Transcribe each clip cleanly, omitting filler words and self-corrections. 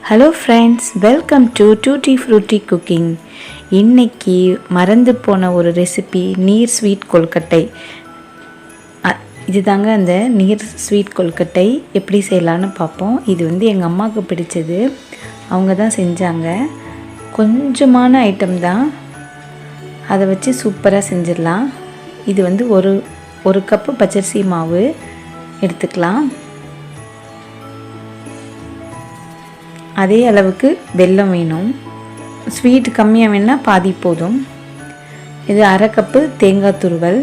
Hello friends, welcome to tutti frutti cooking. இன்றைக்கி மறந்து போன ஒரு ரெசிபி நீர் ஸ்வீட் கொழுக்கட்டை. இது தாங்க அந்த நீர் ஸ்வீட் கொழுக்கட்டை எப்படி செய்யலான்னு பார்ப்போம். இது எங்கள் அம்மாவுக்கு பிடிச்சது, அவங்க தான் செஞ்சாங்க. கொஞ்சமான ஐட்டம் தான், அதை வச்சு சூப்பராக செஞ்சிடலாம். இது ஒரு கப்பு பச்சரிசி மாவு எடுத்துக்கலாம். அதே அளவுக்கு வெல்லம் வேணும். ஸ்வீட் கம்மியாக வேணால் பாதி போதும். இது அரை கப்பு தேங்காய் துருவல்.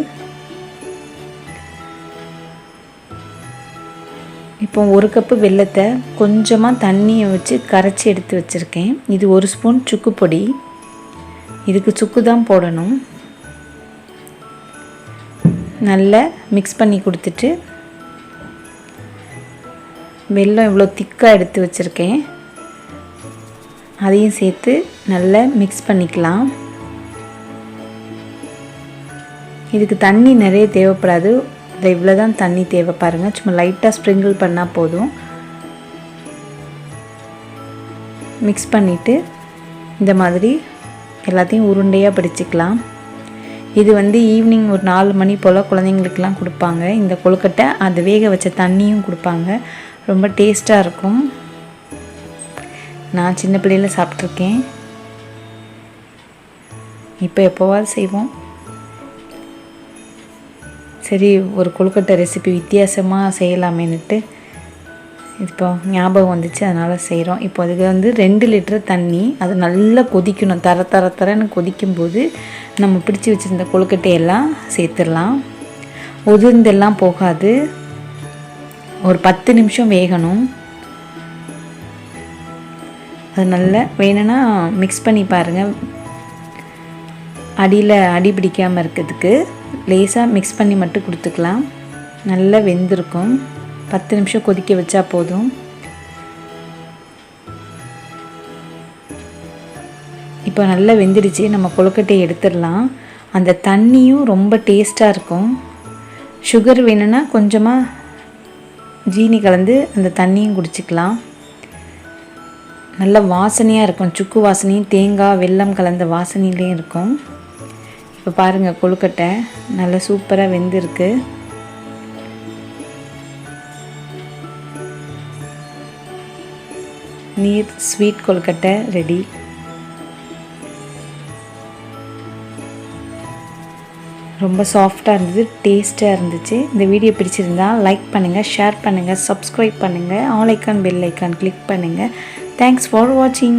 இப்போ ஒரு கப்பு வெல்லத்தை கொஞ்சமாக தண்ணியை வச்சு கரைச்சி எடுத்து வச்சுருக்கேன். இது 1 ஸ்பூன் சுக்கு பொடி. இதுக்கு சுக்கு தான் போடணும். நல்லா மிக்ஸ் பண்ணி கொடுத்துட்டு, வெல்லம் இவ்வளோ திக்காக எடுத்து வச்சுருக்கேன், அதையும் சேர்த்து நல்லா மிக்ஸ் பண்ணிக்கலாம். இதுக்கு தண்ணி நிறைய தேவைப்படாது, இவ்வளோ தான் தண்ணி தேவை. பாருங்கள், சும்மா லைட்டாக ஸ்ப்ரிங்கிள் பண்ணால் போதும். மிக்ஸ் பண்ணிவிட்டு இந்த மாதிரி எல்லாத்தையும் உருண்டையாக பிடிச்சிக்கலாம். இது ஈவினிங் ஒரு 4 மணி போல் குழந்தைங்களுக்கெலாம் கொடுப்பாங்க. இந்த கொழுக்கட்டை அது வேக வச்ச தண்ணியும் கொடுப்பாங்க. ரொம்ப டேஸ்ட்டாக இருக்கும். நான் சின்ன பிள்ளையில் சாப்பிட்ருக்கேன். இப்போ எப்போவாது செய்வோம். சரி, ஒரு கொழுக்கட்டை ரெசிபி வித்தியாசமாக செய்யலாமேன்னுட்டு இப்போ ஞாபகம் வந்துச்சு, அதனால் செய்கிறோம். இப்போ அதுக்கு 2 லிட்டர் தண்ணி, அது நல்லா கொதிக்கணும். தரன்னு கொதிக்கும்போது நம்ம பிடிச்சி வச்சுருந்த கொழுக்கட்டையெல்லாம் சேர்த்துடலாம். உதிர்ந்தெல்லாம் போகாது. ஒரு 10 நிமிஷம் வேகணும். அது நல்லா வேணும்னா மிக்ஸ் பண்ணி பாருங்கள். அடி பிடிக்காமல் இருக்கிறதுக்கு லேசாக மிக்ஸ் பண்ணி மட்டும் கொடுத்துக்கலாம். நல்லா வெந்திருக்கும். 10 நிமிஷம் கொதிக்க வச்சா போதும். இப்போ நல்லா வெந்துடுச்சு. நம்ம கொழுக்கட்டையை எடுத்துடலாம். அந்த தண்ணியும் ரொம்ப டேஸ்ட்டாக இருக்கும். சுகர் வேணும்னா கொஞ்சமாக ஜீனி கலந்து அந்த தண்ணியும் குடிச்சிக்கலாம். நல்ல வாசனையாக இருக்கும். சுக்கு வாசனையும் தேங்காய் வெல்லம் கலந்த வாசனையிலையும் இருக்கும். இப்போ பாருங்கள், கொழுக்கட்டை நல்லா சூப்பராக வெந்திருக்கு. நீர் ஸ்வீட் கொழுக்கட்டை ரெடி. ரொம்ப சாஃப்டாக இருந்தது, டேஸ்ட்டாக இருந்துச்சு. இந்த வீடியோ பிடிச்சிருந்தா லைக் பண்ணுங்கள், ஷேர் பண்ணுங்கள், சப்ஸ்கிரைப் பண்ணுங்கள், all icon bell icon click பண்ணுங்கள். Thanks for watching.